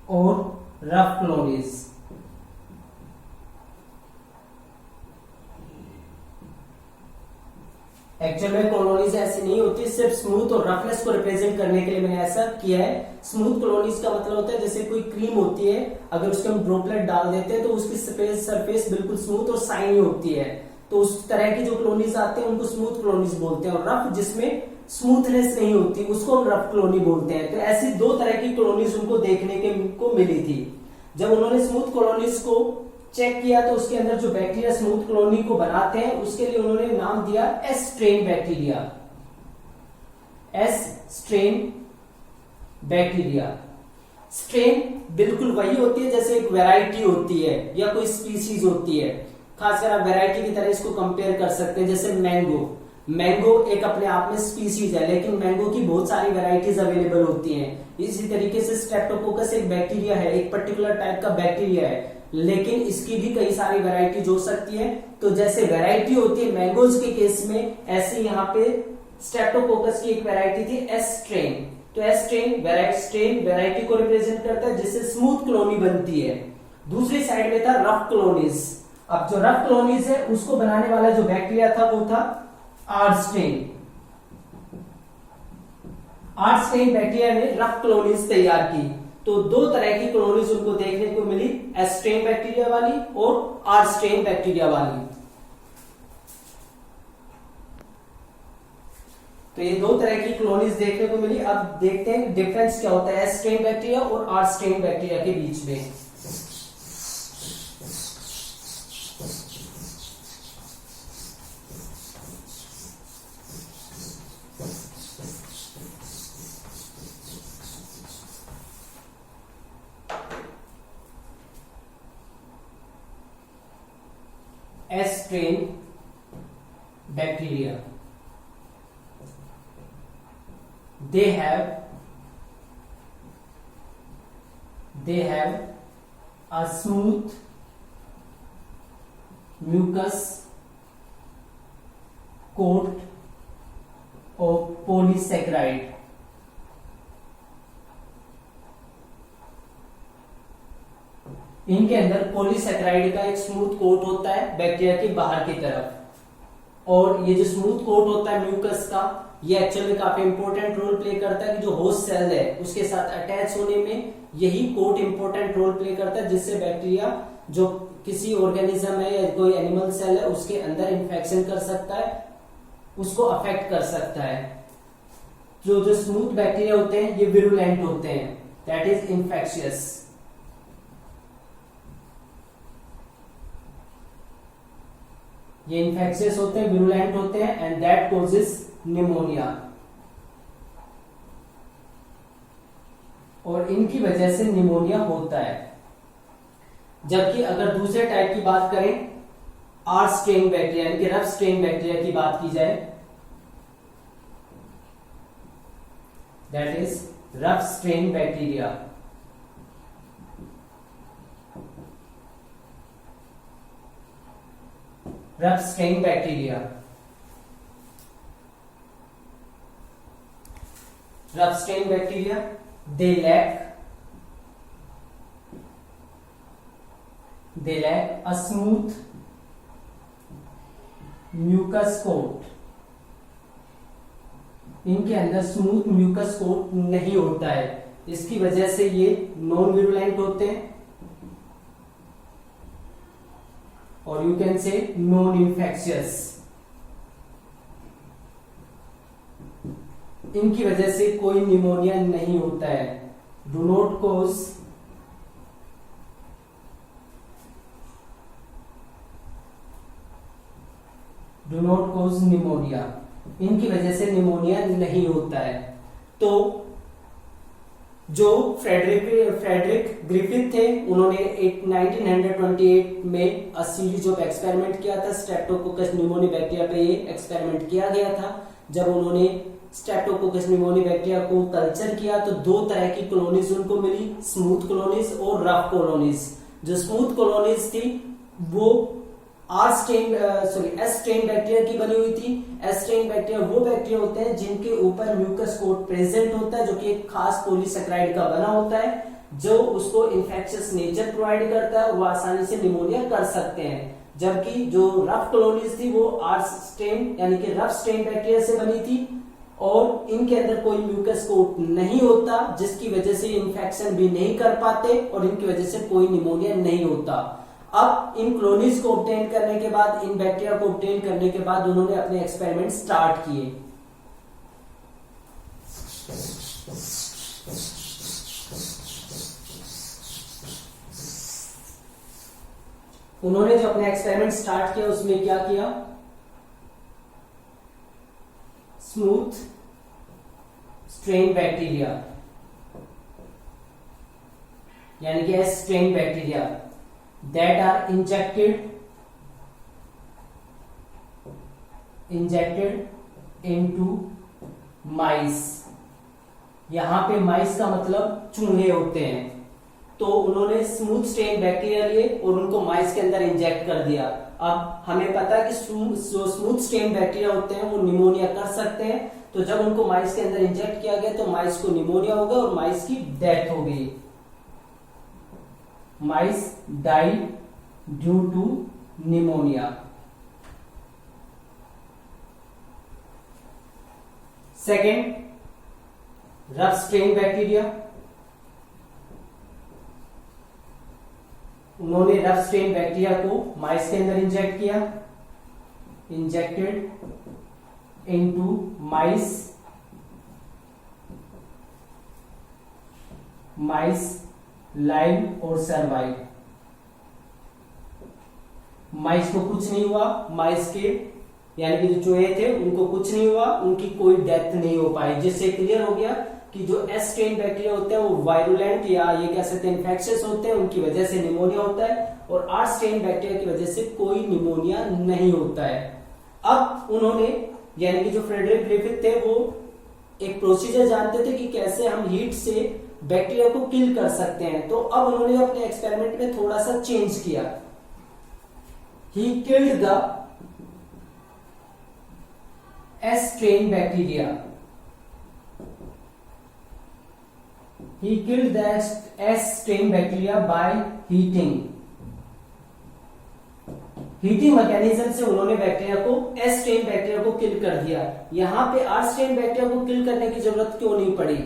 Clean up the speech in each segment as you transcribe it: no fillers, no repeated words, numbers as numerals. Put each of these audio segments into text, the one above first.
और rough colonies. Actual में colonies ऐसी नहीं होती, सिर्फ स्मूथ और रफनेस को रिप्रेजेंट करने के लिए मैंने ऐसा किया है। स्मूथ कॉलोनीज का मतलब होता है जैसे कोई क्रीम होती है, अगर उसके हम ड्रॉपलेट डाल देते हैं तो उसकी सरफेस बिल्कुल स्मूथ और शाइनी होती है, तो उस तरह की जो कॉलोनीज आते हैं उनको स्मूथ कॉलोनीज बोलते हैं। और रफ जिसमें स्मूथनेस नहीं होती उसको हम रफ कॉलोनी बोलते हैं। तो ऐसी दो तरह की कॉलोनीज उनको देखने को मिली थी। जब उन्होंने स्मूथ कॉलोनीज को चेक किया तो उसके अंदर जो बैक्टीरिया स्मूथ कॉलोनी को बनाते हैं उसके लिए उन्होंने नाम दिया S strain bacteria. S strain bacteria. Strain बिल्कुल वही होती है जैसे एक वैरायटी होती है या कोई स्पीसीज होती है, खासकर आप वैरायटी की तरह इसको कंपेयर कर सकते हैं। जैसे मैंगो एक अपने आप में स्पीसीज है, लेकिन मैंगो की बहुत सारी वैरायटीज अवेलेबल होती हैं। इसी तरीके से स्ट्रेप्टोकोकस एक बैक्टीरिया है, एक पर्टिकुलर टाइप का बैक्टीरिया है, लेकिन इसकी भी कई सारी वैरायटीज हो सकती है। तो जैसे वैरायटी होती है मैंगोज के केस में, ऐसे यहाँ पे स्ट्रेप्टोकोकस की एक वैरायटी थी एस स्ट्रेन। तो एस स्ट्रेन वैरायटी को रिप्रेजेंट करता है जिससे स्मूथ कॉलोनी बनती है। दूसरी साइड में था रफ कॉलोनीज। अब जो रफ कॉलोनीज है उसको बनाने वाला जो बैक्टीरिया था वो था R strain. Are strain bacteria ने रफ कॉलोनीज तैयार की। तो दो तरह की कॉलोनीज उनको देखने को मिली, एस स्ट्रेन बैक्टीरिया वाली और आर स्ट्रेन बैक्टीरिया वाली। तो ये दो तरह की कॉलोनीज देखने को मिली। अब देखते हैं डिफरेंस क्या होता है एस स्ट्रेन बैक्टीरिया और आर स्ट्रेन बैक्टीरिया के बीच में। S strain bacteria, they have a smooth mucus coat of polysaccharide. इनके अंदर पॉलीसैकेराइड का एक स्मूथ कोट होता है बैक्टीरिया के बाहर की तरफ, और ये जो स्मूथ कोट होता है म्यूकस का, ये एक्चुअली काफी इंपॉर्टेंट रोल प्ले करता है कि जो होस्ट सेल है उसके साथ अटैच होने में यही कोट इंपॉर्टेंट रोल प्ले करता है, जिससे बैक्टीरिया जो किसी ऑर्गेनिज्म है या कोई एनिमल सेल है उसके अंदर इंफेक्शन कर सकता है, उसको अफेक्ट कर सकता है। जो स्मूथ बैक्टीरिया होते हैं ये विरुलेंट होते हैं, दैट इज इंफेक्शियस। ये इन्फेक्शियस होते हैं, विरुलेंट होते हैं, एंड दैट कॉजेस निमोनिया। और इनकी वजह से निमोनिया होता है। जबकि अगर दूसरे टाइप की बात करें, आर स्ट्रेन बैक्टीरिया यानी कि रफ स्ट्रेन बैक्टीरिया की बात की जाए, that is rough strain bacteria. Rough strain bacteria, rough strain bacteria, they lack a smooth mucus coat. इनके अंदर स्मूथ म्यूकस कोट नहीं होता है, इसकी वजह से ये नॉन विरुलेंट होते हैं, और you can say non infectious. इनकी वजह से कोई निमोनिया नहीं होता है, डू नॉट कॉज निमोनिया। इनकी वजह से निमोनिया नहीं होता है। तो जो फ्रेडरिक ग्रिफिथ थे, उन्होंने 1928 में अ सीरीज ऑफ एक्सपेरिमेंट किया था। स्ट्रेप्टोकोकस निमोनी बैक्टीरिया पे ये एक्सपेरिमेंट किया गया था। जब उन्होंने स्ट्रेप्टोकोकस निमोनी बैक्टीरिया को कल्चर किया तो दो तरह की कॉलोनीज उनको मिली, स्मूथ कॉलोनीज और रफ कॉलोनीज। जो स्मूथ कॉलोनीज थी वो एस स्ट्रेन बैक्टीरिया की बनी हुई थी। एस स्ट्रेन बैक्टीरिया वो बैक्टीरिया होते हैं जिनके ऊपर म्यूकस कोट प्रेजेंट होता है, जो कि एक खास पॉलीसेकेराइड का बना होता है, जो उसको इन्फेक्शियस नेचर प्रोवाइड करता है और वो आसानी से निमोनिया कर सकते हैं। जबकि जो रफ कॉलोनीज थी वो आर स्ट्रेन यानी कि रफ स्ट्रेन बैक्टीरिया से बनी थी और इनके अंदर कोई म्यूकस कोट नहीं होता, जिसकी वजह से इन्फेक्शन भी नहीं कर पाते और इनकी वजह से कोई निमोनिया नहीं होता। अब इन कॉलोनीज को ऑब्टेन करने के बाद, इन बैक्टीरिया को ऑब्टेन करने के बाद उन्होंने अपने एक्सपेरिमेंट स्टार्ट किए। उन्होंने जो अपने एक्सपेरिमेंट स्टार्ट किया उसमें क्या किया, स्मूथ स्ट्रेन बैक्टीरिया यानी कि S strain bacteria that are injected into mice। यहां पे माइस का मतलब चूहे होते हैं। तो उन्होंने स्मूथ स्ट्रेन बैक्टीरिया लिए और उनको माइस के अंदर इंजेक्ट कर दिया। अब हमें पता है कि जो स्मूथ स्ट्रेन बैक्टीरिया होते हैं वो निमोनिया कर सकते हैं, तो जब उनको माइस के अंदर इंजेक्ट किया गया तो माइस को निमोनिया हो गया और माइस की डेथ हो गई। Mice died due to pneumonia। Second, rough strain bacteria. उन्होंने रफ स्ट्रेन बैक्टीरिया को माइस के अंदर इंजेक्ट किया, इंजेक्टेड इनटू माइस लाइव और सर्वाइव। माइस को कुछ नहीं हुआ, माइस के यानी कि जो चूहे थे उनको कुछ नहीं हुआ, उनकी कोई डेथ नहीं हो पाई, जिससे क्लियर हो गया कि जो एस स्ट्रेन बैक्टीरिया होते हैं वो वायरुलेंट या ये कह सकते हैं इन्फेक्शियस होते हैं, उनकी वजह से निमोनिया होता है, और आर स्ट्रेन बैक्टीरिया की वजह से कोई निमोनिया नहीं होता है। अब उन्होंने यानी कि जो फ्रेडरिक ग्रिफिथ थे वो एक प्रोसीजर जानते थे कि कैसे हम हीट से बैक्टीरिया को किल कर सकते हैं। तो अब उन्होंने अपने एक्सपेरिमेंट में थोड़ा सा चेंज किया। He killed the S strain bacteria. He killed the S strain bacteria by heating। Heating mechanism से उन्होंने बैक्टीरिया को एस स्ट्रेन बैक्टीरिया को किल कर दिया। यहां पे आर स्ट्रेन बैक्टीरिया को किल करने की जरूरत क्यों नहीं पड़ी?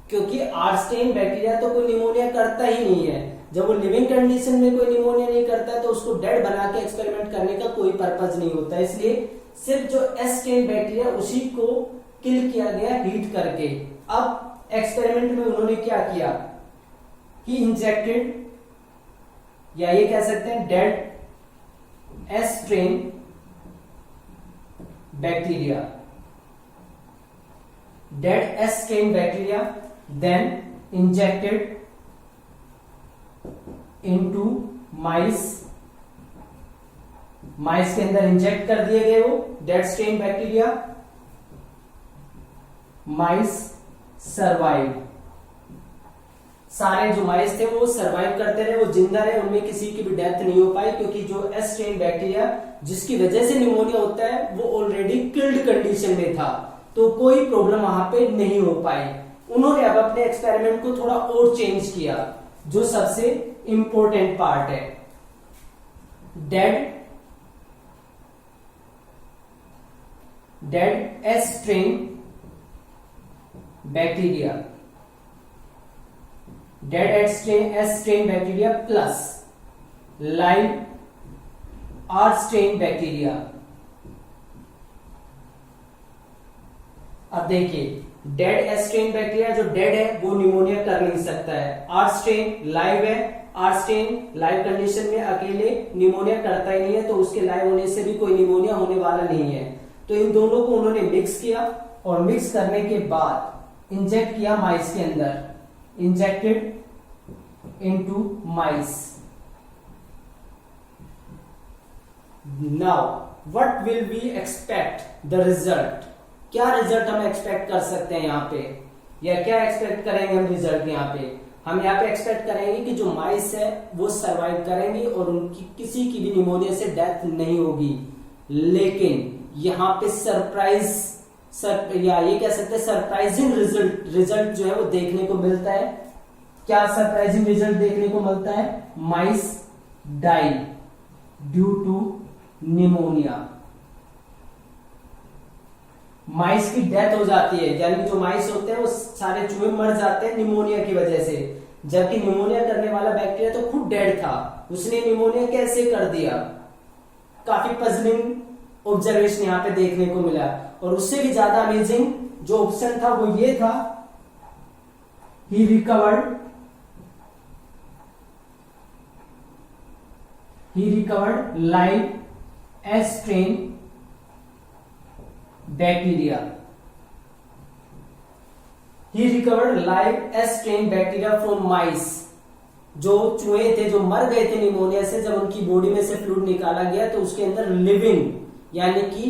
क्योंकि आर स्ट्रेन बैक्टीरिया तो कोई निमोनिया करता ही नहीं है। जब वो लिविंग कंडीशन में कोई निमोनिया नहीं करता है तो उसको डेड बना के एक्सपेरिमेंट करने का कोई पर्पज नहीं होता। इसलिए सिर्फ जो एस स्ट्रेन बैक्टीरिया उसी को किल किया गया हीट करके। अब एक्सपेरिमेंट में उन्होंने क्या किया कि इंजेक्टेड या ये कह सकते हैं dead S strain bacteria, dead S strain bacteria, then injected into mice. Mice के अंदर इंजेक्ट कर दिए गए वो dead strain bacteria. Mice survive. सारे जो माइस थे वो सर्वाइव करते रहे, वो जिंदा रहे, उनमें किसी की भी डेथ नहीं हो पाई, क्योंकि जो एस स्ट्रेन बैक्टीरिया जिसकी वजह से निमोनिया होता है वो ऑलरेडी किल्ड कंडीशन में था, तो कोई प्रॉब्लम वहां पे नहीं हो पाई। उन्होंने अब अपने एक्सपेरिमेंट को थोड़ा और चेंज किया, जो सबसे इंपॉर्टेंट पार्ट है। Dead S strain bacteria, dead S strain bacteria plus live R strain bacteria. अब देखिए, डेड एस स्ट्रेन बैक्टीरिया जो डेड है वो निमोनिया कर नहीं सकता है। आर स्ट्रेन लाइव है, आर स्ट्रेन लाइव कंडीशन में अकेले निमोनिया करता ही नहीं है, तो उसके लाइव होने से भी कोई निमोनिया होने वाला नहीं है। तो इन दोनों को उन्होंने मिक्स किया और मिक्स करने के बाद इंजेक्ट किया माइस के अंदर, injected into mice. Now what will we expect the result? क्या रिजल्ट हम एक्सपेक्ट कर सकते हैं यहां पे, या क्या एक्सपेक्ट करेंगे हम रिजल्ट यहां पे? हम यहाँ पे एक्सपेक्ट करेंगे कि जो माइस है वो सरवाइव करेंगे और उनकी किसी की भी निमोनिया से डेथ नहीं होगी। लेकिन यहाँ पे या ये कह सकते हैं सरप्राइजिंग रिजल्ट जो है वो देखने को मिलता है। क्या सरप्राइजिंग रिजल्ट देखने को मिलता है? माइस डाई ड्यू टू निमोनिया। माइस की डेथ हो जाती है, यानी जो माइस होते हैं वो सारे चूहे मर जाते हैं निमोनिया की वजह से। जबकि निमोनिया करने वाला बैक्टीरिया तो खुद डेड था, उसने निमोनिया कैसे कर दिया? काफी पजलिंग ऑब्जर्वेशन यहाँ पे देखने को मिला। और उससे भी ज्यादा अमेजिंग जो ऑप्शन था वो ये था, he recovered live S strain bacteria. He recovered live S-strain bacteria from mice। जो चूहे थे जो मर गए थे निमोनिया से, जब उनकी बॉडी में से फ्लूइड निकाला गया तो उसके अंदर लिविंग यानी कि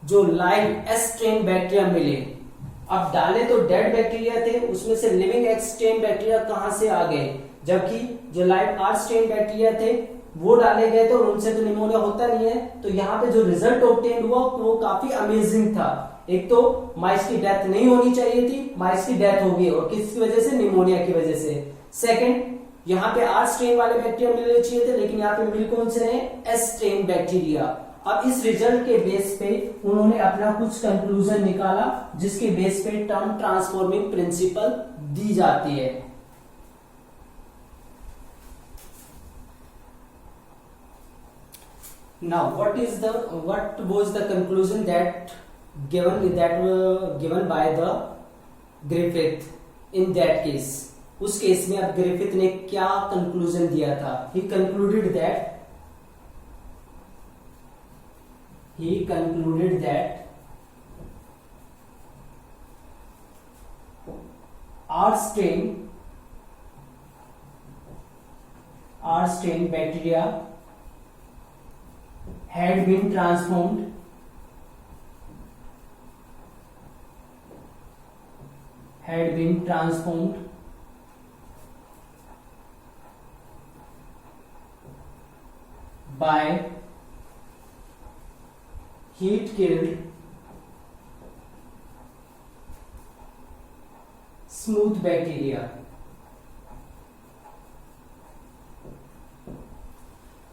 जो लाइव S-strain बैक्टीरिया मिले। अब डाले तो डेड बैक्टीरिया थे, उसमें से लिविंग S-strain बैक्टीरिया कहां से आ गए? जबकि जो लाइव R-strain बैक्टीरिया थे वो डाले गए थे और उनसे तो निमोनिया होता नहीं है। तो यहाँ पे जो रिजल्ट ऑब्टेन हुआ वो काफी अमेजिंग था। एक तो माइस की डेथ नहीं होनी चाहिए थी, माइस की डेथ हो गई, और किसकी वजह से? निमोनिया की वजह से। सेकंड, यहाँ पे आर स्ट्रेन वाले बैक्टीरिया मिलने चाहिए थे, लेकिन यहाँ पे मिल कौन से रहे? S strain bacteria. अब इस रिजल्ट के बेस पे उन्होंने अपना कुछ कंक्लूजन निकाला, जिसके बेस पे टर्म ट्रांसफॉर्मिंग प्रिंसिपल दी जाती है। Now, what was the conclusion that given by the Griffith in that case? उस केस में अब ग्रिफिथ ने क्या कंक्लूजन दिया था? He concluded that R strain bacteria had been transformed by heat killed smooth bacteria।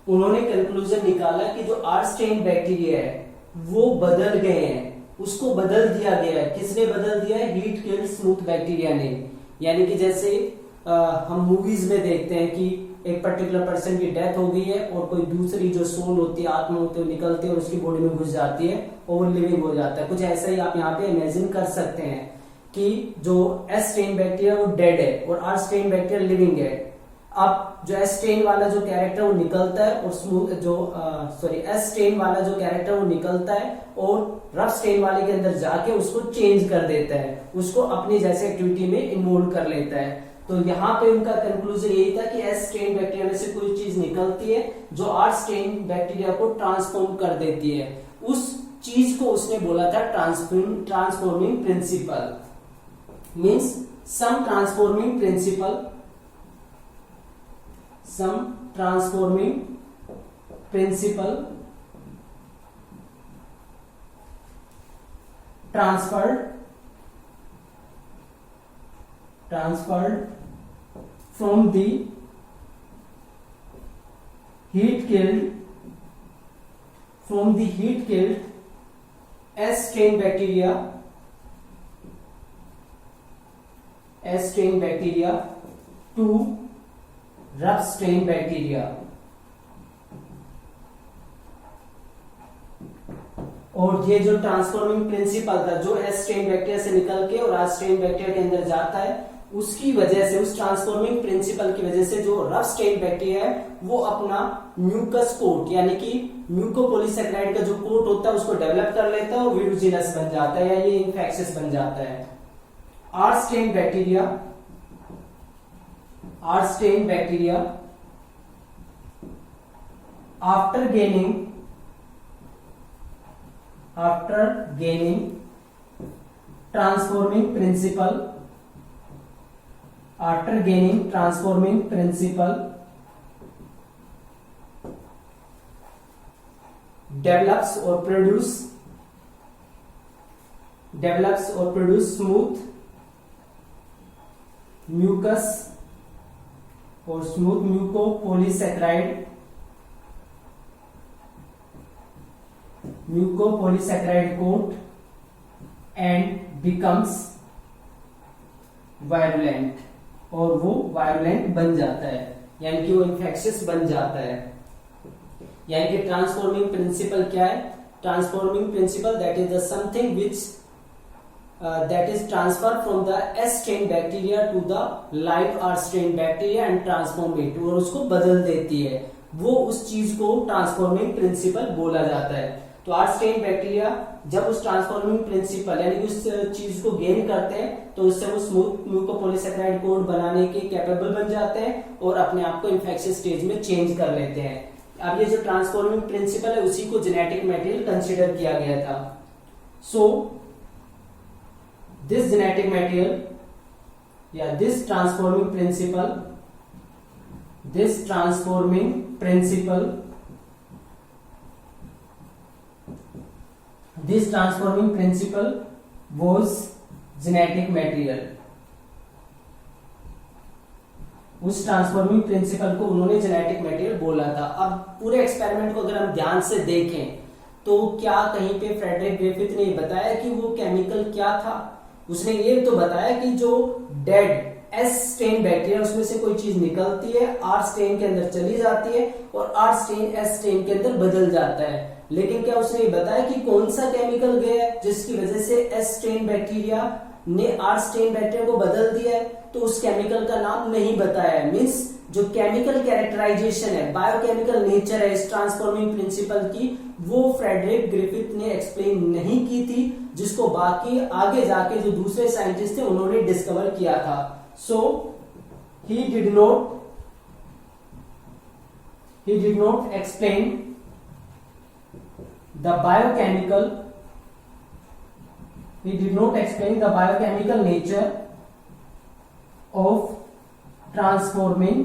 उन्होंने कंक्लूजन निकाला कि जो आर स्ट्रेन बैक्टीरिया है वो बदल गए हैं, उसको बदल दिया गया है। किसने बदल दिया है? हीट किल्ड स्मूथ बैक्टीरिया ने। यानी कि जैसे हम मूवीज में देखते हैं कि एक पर्टिकुलर पर्सन की डेथ हो गई है और कोई दूसरी जो सोल होती है, आत्मा होती है, निकलती है और उसकी बॉडी में घुस जाती है और वो लिविंग हो जाता है। कुछ ऐसा ही आप यहाँ पे इमेजिन कर सकते हैं कि जो एस स्ट्रेन बैक्टीरिया वो डेड है और आर स्ट्रेन बैक्टीरिया लिविंग है। अब जो एस स्ट्रेन वाला जो कैरेक्टर वो निकलता है और एस स्ट्रेन वाला जो कैरेक्टर वो निकलता है और रफ स्ट्रेन वाले के अंदर जाके उसको चेंज कर देता है, उसको अपनी जैसे एक्टिविटी में इन्वॉल्व कर लेता है। तो यहाँ पे उनका कंक्लूजन यही था कि एस स्ट्रेन बैक्टीरिया में से कोई चीज निकलती है जो आर स्ट्रेन बैक्टीरिया को ट्रांसफॉर्म कर देती है। उस चीज को उसने बोला था transforming principle. Means some transforming principle transferred from the heat killed S strain bacteria to rough strain bacteria. और ये जो ट्रांसफॉर्मिंग प्रिंसिपल था जो एस स्ट्रेन बैक्टीरिया से निकल के और आर स्ट्रेन बैक्टीरिया के अंदर जाता है, उसकी वजह से, उस ट्रांसफॉर्मिंग प्रिंसिपल की वजह से जो रफ स्ट्रेन बैक्टीरिया है वो अपना म्यूकस कोट यानी कि म्यूकोपॉलीसैकेराइड का जो कोट होता है उसको डेवलप कर लेता है और विरुजिनस बन जाता है या ये इन्फेक्शियस बन जाता है। Are strain bacteria after gaining transforming principle after gaining transforming principle develops or produce smooth mucus or smooth mucopolysaccharide coat and becomes virulent, और वो वायरुलेंट बन जाता है, यानी कि वो इन्फेक्शियस बन जाता है। यानी कि ट्रांसफॉर्मिंग प्रिंसिपल क्या है? Transforming principle that is the something which that is transfer from the S strain bacteria to the live R strain bacteria and transform it, और उसको बदल देती है, वो उस चीज को ट्रांसफॉर्मिंग प्रिंसिपल बोला जाता है। तो आर स्ट्रेन बैक्टीरिया जब उस ट्रांसफॉर्मिंग प्रिंसिपल यानी कि उस चीज को गेन करते हैं तो उससे वो स्मूथ म्यूकोपॉलीसैकेराइड कोट बनाने के कैपेबल बन जाते हैं और अपने आप को इन्फेक्शियस स्टेज में चेंज कर लेते हैं। अब ये जो ट्रांसफॉर्मिंग प्रिंसिपल है उसी को जेनेटिक मटेरियल कंसीडर किया गया था। सो दिस जेनेटिक मटेरियल या this transforming principle was genetic material। उस ट्रांसफॉर्मिंग प्रिंसिपल को उन्होंने जेनेटिक मटेरियल बोला था। अब पूरे एक्सपेरिमेंट को अगर हम ध्यान से देखें तो क्या कहीं पे फ्रेडरिक ग्रिफिथ ने बताया कि वो केमिकल क्या था? उसने ये तो बताया कि जो डेड एस स्ट्रेन बैक्टीरिया उसमें से कोई चीज निकलती है, आर स्ट्रेन के अंदर चली जाती है और आर स्ट्रेन एस स्ट्रेन के अंदर बदल जाता है। लेकिन क्या उसने ये बताया कि कौन सा केमिकल गया है जिसकी वजह से एस स्ट्रेन बैक्टीरिया ने आर स्ट्रेन बैक्टीरिया को बदल दिया है? तो उस केमिकल का नाम नहीं बताया है। मींस जो केमिकल कैरेक्टराइजेशन है, बायोकेमिकल नेचर है इस ट्रांसफॉर्मिंग प्रिंसिपल की, वो फ्रेडरिक ग्रिफिथ ने एक्सप्लेन नहीं की थी, जिसको बाकी आगे जाके जो दूसरे साइंटिस्ट थे उन्होंने डिस्कवर किया था। सो he did not explain the biochemical nature of transforming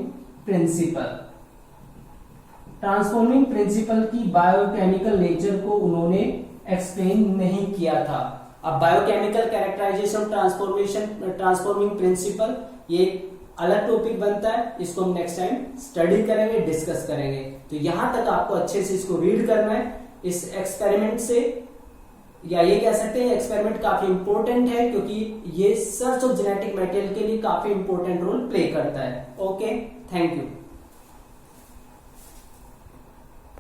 principle की बायोकेमिकल नेचर को उन्होंने एक्सप्लेन नहीं किया था। अब बायोकेमिकल कैरेक्टराइजेशन ट्रांसफॉर्मिंग प्रिंसिपल ये अलग टॉपिक बनता है, इसको हम नेक्स्ट टाइम स्टडी करेंगे, डिस्कस करेंगे। तो यहां तक आपको अच्छे से इसको रीड करना है। इस एक्सपेरिमेंट से, या ये कह सकते हैं एक्सपेरिमेंट काफी इंपॉर्टेंट है क्योंकि ये सर्च ऑफ जेनेटिक मटेरियल के लिए काफी इंपॉर्टेंट रोल प्ले करता है। Okay, thank you.